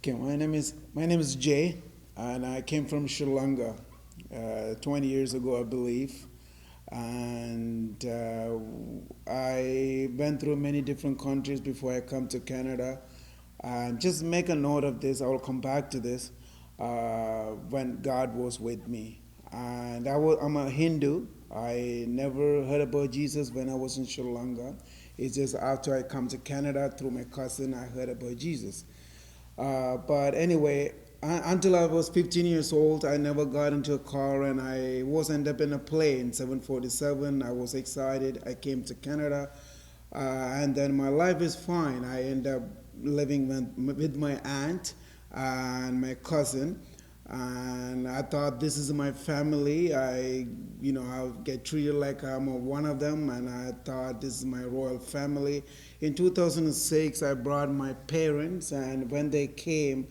Okay, my name is Jay, and I came from Sri Lanka 20 years ago, I believe, and I went through many different countries before I come to Canada. And just make a note of this. I will come back to this when God was with me, and I'm a Hindu. I never heard about Jesus when I was in Sri Lanka. It's just after I come to Canada through my cousin, I heard about Jesus. But anyway, until I was 15 years old, I never got into a car, and I was end up in a plane, 747. I was excited. I came to Canada, and then my life is fine. I end up living with my aunt and my cousin, and I thought this is my family. I'll get treated like I'm one of them, and I thought this is my royal family. In 2006, I brought my parents, and when they came,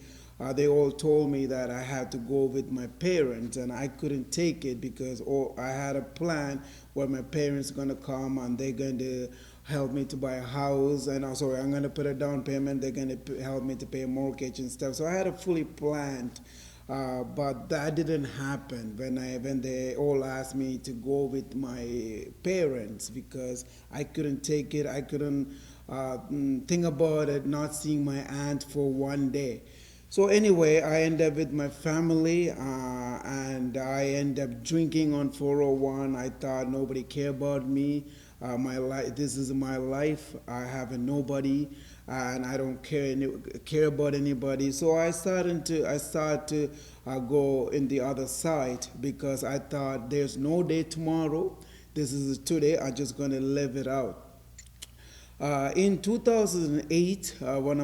they all told me that I had to go with my parents, and I couldn't take it because I had a plan where my parents are gonna come and they're going to help me to buy a house, and also I'm gonna put a down payment. They're gonna help me to pay a mortgage and stuff. So I had a fully planned. But that didn't happen when they all asked me to go with my parents because I couldn't take it. I couldn't think about it not seeing my aunt for one day. So anyway, I end up with my family, and I end up drinking on 401. I thought nobody care about me. My life. This is my life. I have a nobody, and I don't care about anybody. So I started to go in the other side because I thought there's no day tomorrow. This is today. I'm just gonna live it out. In 2008, one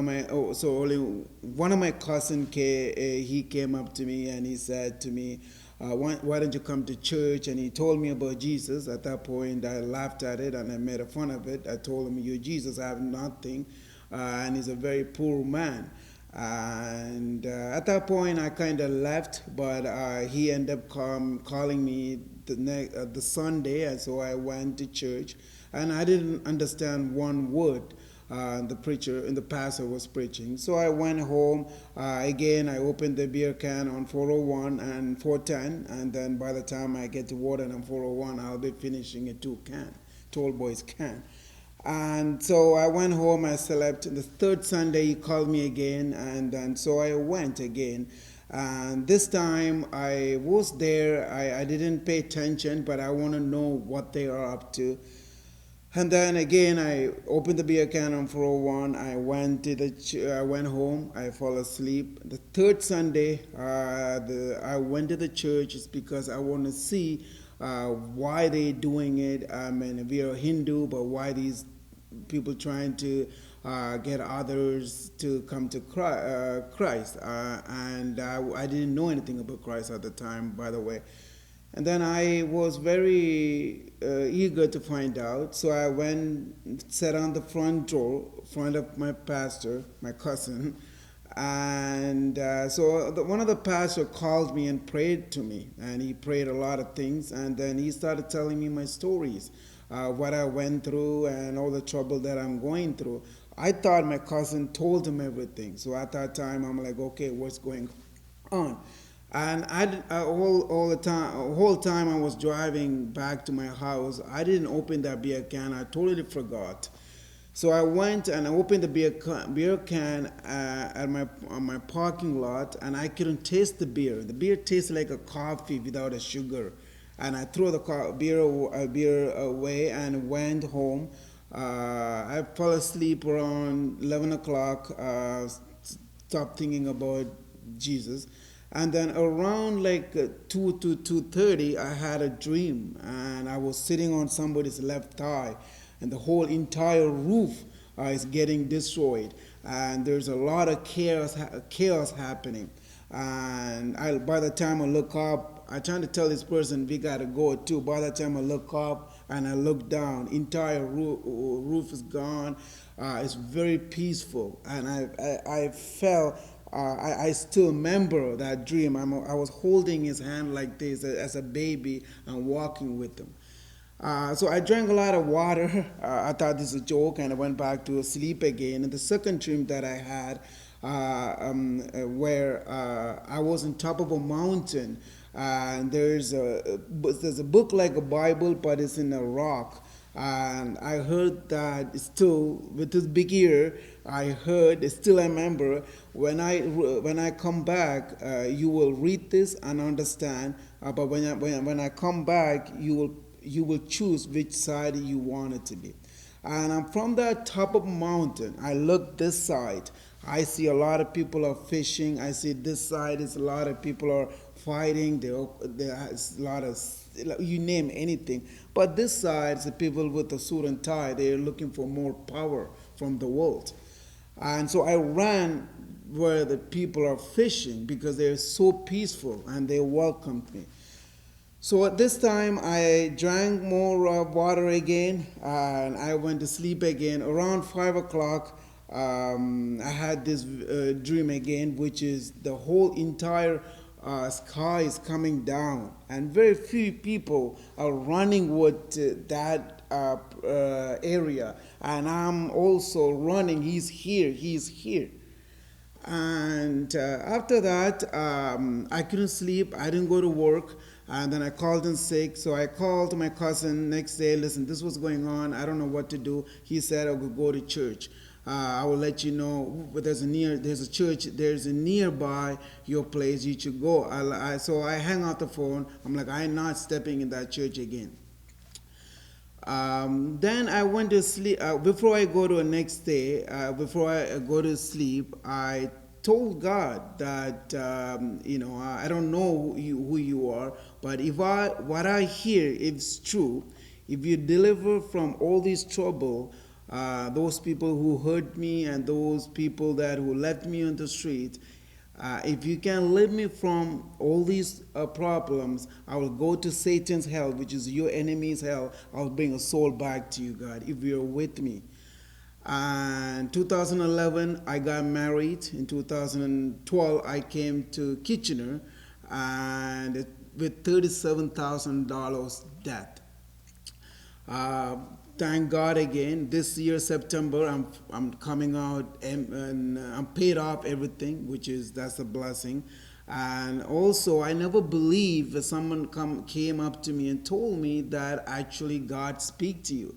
of my cousin he came up to me and he said to me, why don't you come to church? And he told me about Jesus. At that point, I laughed at it and I made fun of it. I told him, "You Jesus, I have nothing," and he's a very poor man. And at that point, I kind of left, but he ended up calling me the Sunday, and so I went to church, and I didn't understand one word the pastor was preaching. So I went home. Again, I opened the beer can on 401 and 410, and then by the time I get to Warden on 401, I'll be finishing a 12 boys can. And so I went home, I slept. The third Sunday, he called me again, and so I went again. And this time I was there. I didn't pay attention, but I want to know what they are up to. And then again, I opened the beer can on 401. I went home. I fell asleep. The third Sunday, I went to the church is because I want to see why they doing it. I mean, we are Hindu, but why these people trying to get others to come to Christ? And I didn't know anything about Christ at the time, by the way. And then I was very eager to find out. So I went, sat on the front of my pastor, my cousin. And one of the pastors called me and prayed to me. And he prayed a lot of things. And then he started telling me my stories, what I went through and all the trouble that I'm going through. I thought my cousin told him everything. So at that time, I'm like, okay, what's going on? And all the whole time I was driving back to my house, I didn't open that beer can. I totally forgot. So I went and I opened the beer can on my parking lot, and I couldn't taste the beer. The beer tastes like a coffee without a sugar. And I threw the beer away and went home. I fell asleep around 11 o'clock. Stopped thinking about Jesus. And then around like 2 to 2:30, I had a dream, and I was sitting on somebody's left thigh, and the whole entire roof is getting destroyed, and there's a lot of chaos happening. And by the time I look up, I trying to tell this person we gotta go too. By the time I look up and I look down, entire roof is gone. It's very peaceful, and I felt. I still remember that dream. I was holding his hand like this as a baby and walking with him. So I drank a lot of water. I thought this was a joke, and I went back to sleep again. And the second dream that I had, where I was on top of a mountain, and there's a book like a Bible, but it's in a rock. And I heard that still with this big ear. I heard still. I remember when I come back, you will read this and understand. But when I come back, you will choose which side you want it to be. And I'm from the top of a mountain. I look this side. I see a lot of people are fishing. I see this side is a lot of people are fighting. There's a lot of, you name anything. But this side is the people with the suit and tie. They're looking for more power from the world. And so I ran where the people are fishing because they're so peaceful and they welcomed me. So at this time, I drank more water again, and I went to sleep again. Around 5 o'clock, I had this dream again, which is the whole entire sky is coming down, and very few people are running with that area, and I'm also running. He's here. He's here. And after that, I couldn't sleep. I didn't go to work. And then I called in sick. So I called my cousin next day. Listen, this was going on. I don't know what to do. He said I would go to church. I will let you know. But there's a church. There's a nearby your place. You should go. So I hang out the phone. I'm like, I'm not stepping in that church again. Then I went to sleep. Before I go to the next day, before I go to sleep, I told God that I don't know who you are, but if what I hear is true, if you deliver from all this trouble, those people who hurt me and those people who left me on the street, if you can lead me from all these problems, I will go to Satan's hell, which is your enemy's hell. I'll bring a soul back to you, God, if you're with me. And 2011, I got married. In 2012, I came to Kitchener, and with $37,000 debt. Thank God again. This year, September, I'm coming out and I'm paid off everything, that's a blessing. And also, I never believed that someone came up to me and told me that actually God speak to you.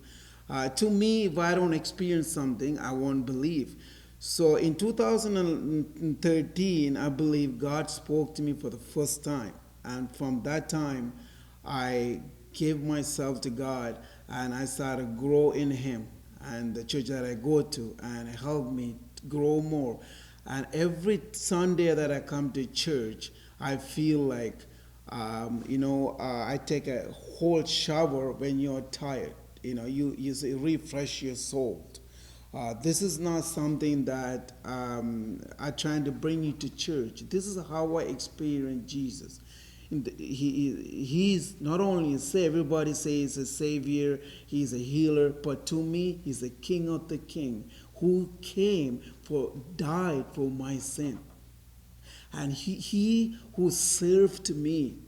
To me, if I don't experience something, I won't believe. So in 2013, I believe God spoke to me for the first time. And from that time, I gave myself to God and I started to grow in Him and the church that I go to, and it helped me to grow more. And every Sunday that I come to church, I feel like, I take a whole shower when you're tired. You refresh your soul. This is not something that I'm trying to bring you to church. This is how I experience Jesus. He's not only a savior, everybody says he's a savior, he's a healer, but to me, he's the King of the King who died for my sin. And he who served me.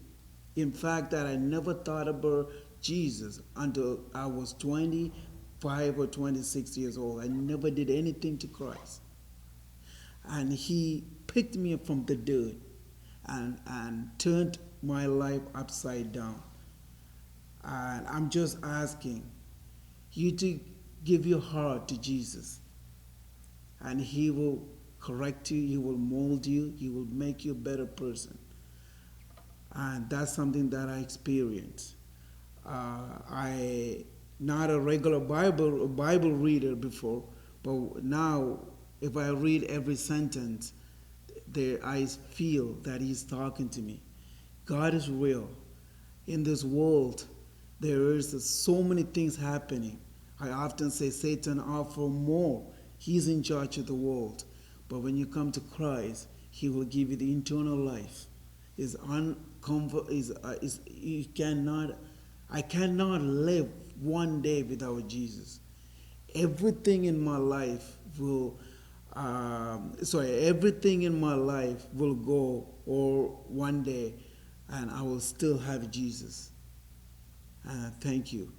In fact, that I never thought about Jesus until I was 25 or 26 years old. I never did anything to Christ. And he picked me up from the dirt and turned my life upside down. And I'm just asking you to give your heart to Jesus. And he will correct you, he will mold you, he will make you a better person. And that's something that I experienced. I not a regular Bible reader before, but now if I read every sentence, I feel that he's talking to me. God is real. In this world, there is so many things happening. I often say Satan offers more. He's in charge of the world. But when you come to Christ, he will give you the eternal life. I cannot live one day without Jesus. Everything in my life will go or one day, and I will still have Jesus. Thank you.